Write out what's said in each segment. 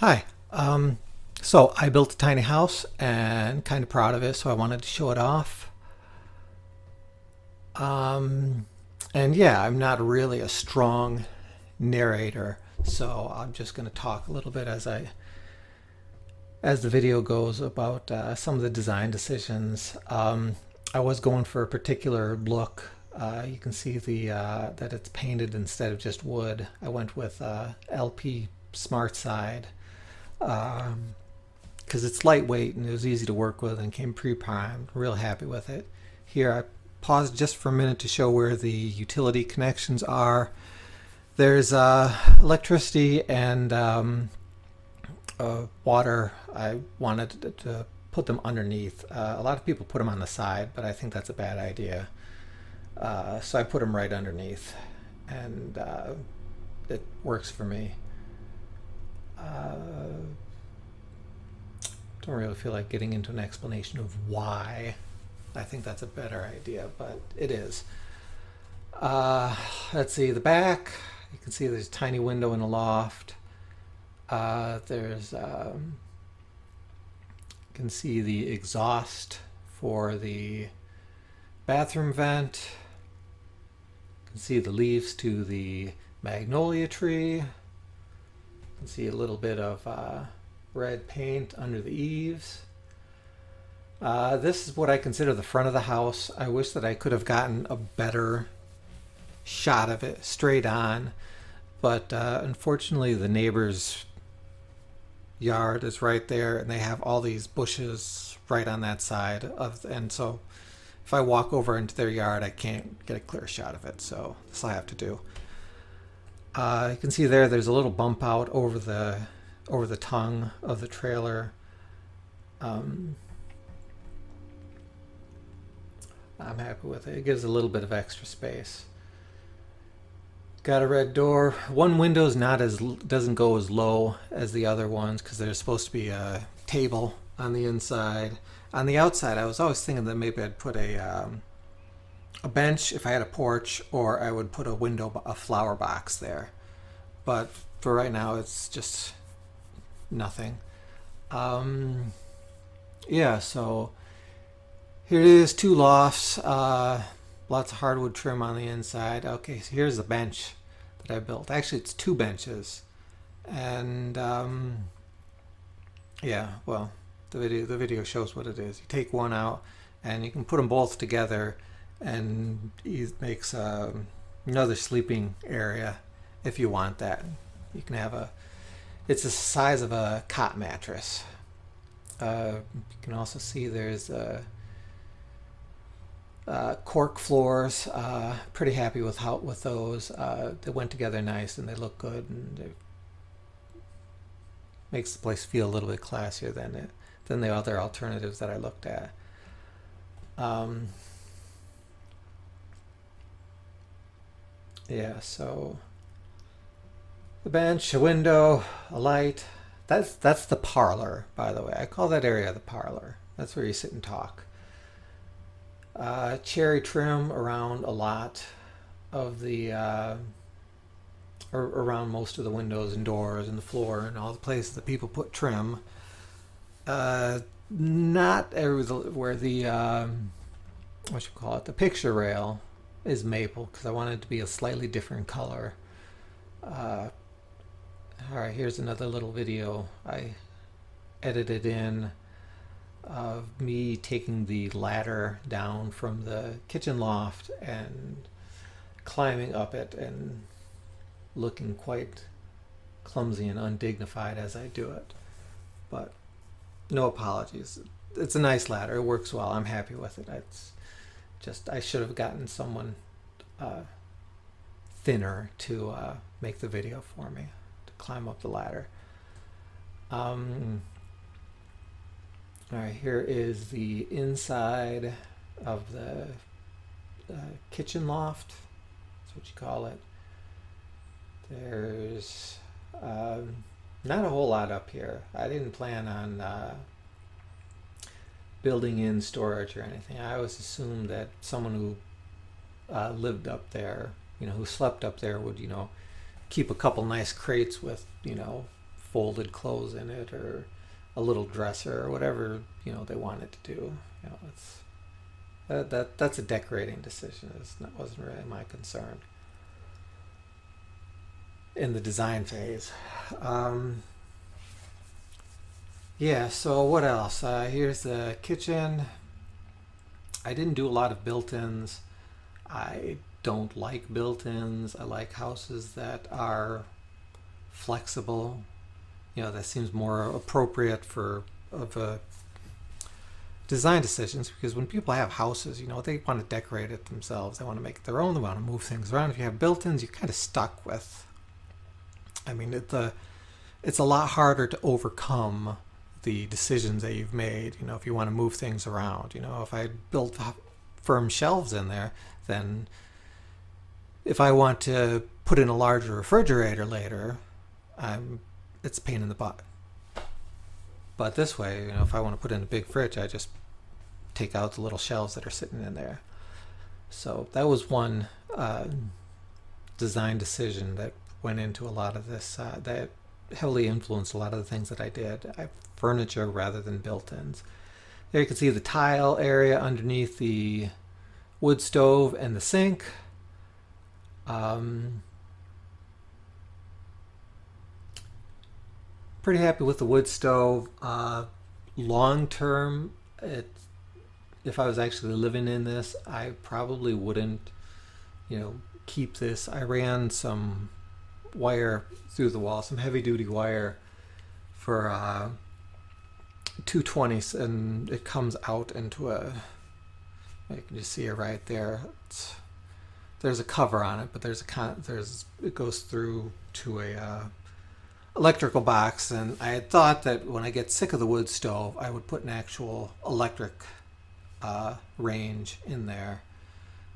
Hi. So I built a tiny house and kind of proud of it, so I wanted to show it off. Um, and yeah, I'm not really a strong narrator, so I'm just going to talk a little bit as the video goes about some of the design decisions. I was going for a particular look. You can see the that it's painted instead of just wood. I went with LP Smart Side. Because it's lightweight and it was easy to work with and came pre-primed. Real happy with it. Here I paused just for a minute to show where the utility connections are. There's electricity and water. I wanted to put them underneath. A lot of people put them on the side, but I think that's a bad idea. So I put them right underneath, and it works for me. Don't really feel like getting into an explanation of why. I think that's a better idea, but it is. Let's see, the back. You can see there's a tiny window in the loft. You can see the exhaust for the bathroom vent. You can see the leaves to the magnolia tree. You can see a little bit of red paint under the eaves. This is what I consider the front of the house. I wish that I could have gotten a better shot of it straight on, but unfortunately the neighbor's yard is right there and they have all these bushes right on that side and so if I walk over into their yard I can't get a clear shot of it, so this I have to do. You can see there's a little bump out over the tongue of the trailer. I'm happy with it. It gives a little bit of extra space. Got a red door. One window's doesn't go as low as the other ones because there's supposed to be a table on the inside. On the outside, I was always thinking that maybe I'd put a bench if I had a porch, or I would put a flower box there. But for right now, it's just nothing. Yeah, so here it is, two lofts, lots of hardwood trim on the inside. Okay, so here's the bench that I built. Actually, it's two benches, and yeah, well, the video shows what it is. You take one out, and you can put them both together, and it makes another sleeping area if you want that. You can have it's the size of a cot mattress. You can also see there's cork floors. Pretty happy with those. They went together nice and they look good, and it makes the place feel a little bit classier than the other alternatives that I looked at. Yeah, so the bench, a window, a light. That's the parlor, by the way. I call that area the parlor. That's where you sit and talk. Cherry trim around a lot of the or around most of the windows and doors and the floor and all the places that people put trim. Not where the what you call it, the picture rail is maple, because I wanted it to be a slightly different color. Alright, here's another little video I edited in of me taking the ladder down from the kitchen loft and climbing up it and looking quite clumsy and undignified as I do it. But no apologies. It's a nice ladder. It works well. I'm happy with it. It's just I should have gotten someone thinner to make the video for me to climb up the ladder. All right, here is the inside of the kitchen loft. That's what you call it. There's not a whole lot up here. I didn't plan on building in storage or anything. I always assumed that someone who lived up there, who slept up there would, keep a couple nice crates with, folded clothes in it, or a little dresser, or whatever they wanted to do. It's that's a decorating decision. That wasn't really my concern in the design phase. Yeah, so what else? Here's the kitchen. I didn't do a lot of built-ins. I don't like built-ins. I like houses that are flexible. That seems more appropriate for design decisions, because when people have houses, they want to decorate it themselves. They want to make it their own. They want to move things around. If you have built-ins, you're kind of stuck with. I mean, it's a lot harder to overcome the decisions that you've made. If you want to move things around. If I built firm shelves in there, then if I want to put in a larger refrigerator later, it's a pain in the butt. But this way, if I want to put in a big fridge, I just take out the little shelves that are sitting in there. So that was one design decision that went into a lot of this, that heavily influenced a lot of the things that I did. I furniture rather than built-ins. There you can see the tile area underneath the wood stove and the sink. Pretty happy with the wood stove. Long term, if I was actually living in this, I probably wouldn't, keep this. I ran some wire through the wall, some heavy duty wire for 220s, and it comes out into you can just see it right there. There's a cover on it, but it goes through to a electrical box, and I had thought that when I get sick of the wood stove, I would put an actual electric range in there,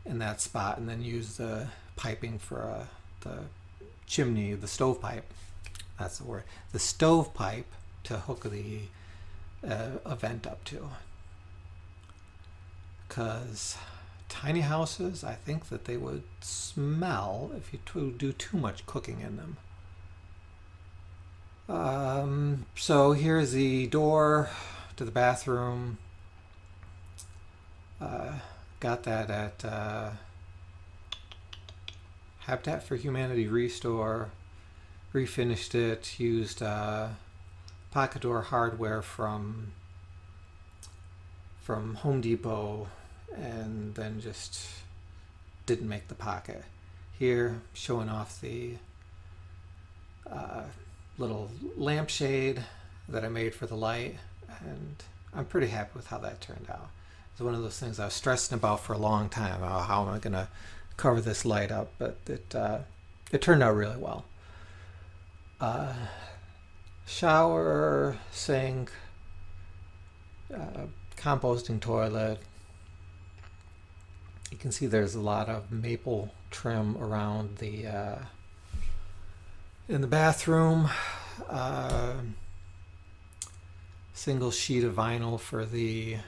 in that spot, and then use the piping for the chimney, the stovepipe. That's the word. The stovepipe to hook the vent up to. Because tiny houses, I think that they would smell if you do too much cooking in them. So here's the door to the bathroom. Got that at Habitat for Humanity Restore. Refinished it. Used pocket door hardware from Home Depot, and then just didn't make the pocket. Here, showing off the little lampshade that I made for the light, and I'm pretty happy with how that turned out. It's one of those things I was stressing about for a long time. How am I going to cover this light up? But it turned out really well. Shower, sink, composting toilet. You can see there's a lot of maple trim around the in the bathroom. Single sheet of vinyl for the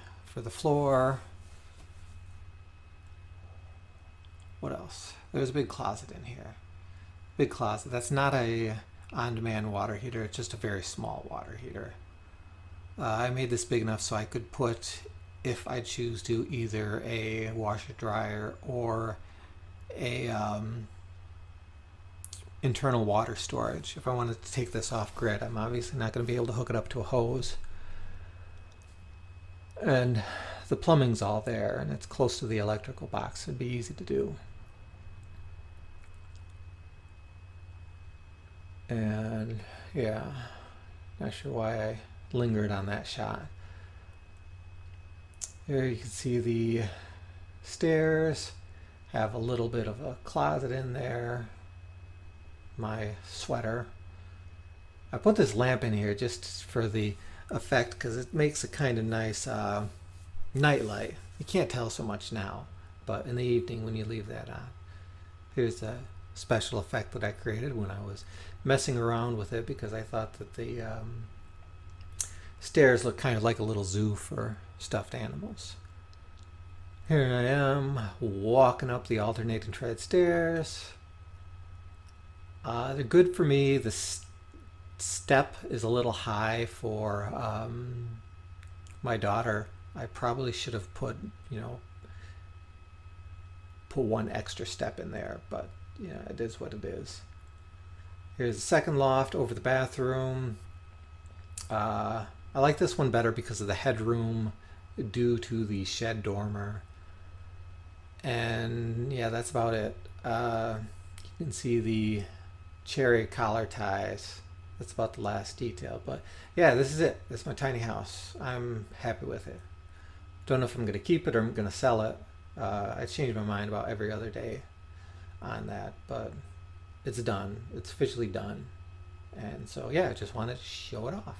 floor. What else? There's a big closet in here. Big closet. That's not a on-demand water heater. It's just a very small water heater. I made this big enough so I could put, if I choose to, either a washer dryer or a internal water storage. If I wanted to take this off grid, I'm obviously not going to be able to hook it up to a hose. And the plumbing's all there, and it's close to the electrical box. It'd be easy to do. And yeah, not sure why I lingered on that shot. There you can see the stairs. Have a little bit of a closet in there. My sweater. I put this lamp in here just for the effect, because it makes a kind of nice night light. You can't tell so much now, but in the evening when you leave that on. Here's a special effect that I created when I was messing around with it, because I thought that the stairs look kind of like a little zoo for stuffed animals. Here I am walking up the alternating tread stairs. They're good for me. step is a little high for my daughter. I probably should have put, put one extra step in there, but yeah, it is what it is. Here's the second loft over the bathroom. I like this one better because of the headroom due to the shed dormer. And yeah, that's about it. You can see the cherry collar ties. That's about the last detail. But yeah, this is it. This is my tiny house. I'm happy with it. Don't know if I'm going to keep it or I'm going to sell it. I change my mind about every other day on that, but it's done. It's officially done. And so yeah, I just wanted to show it off.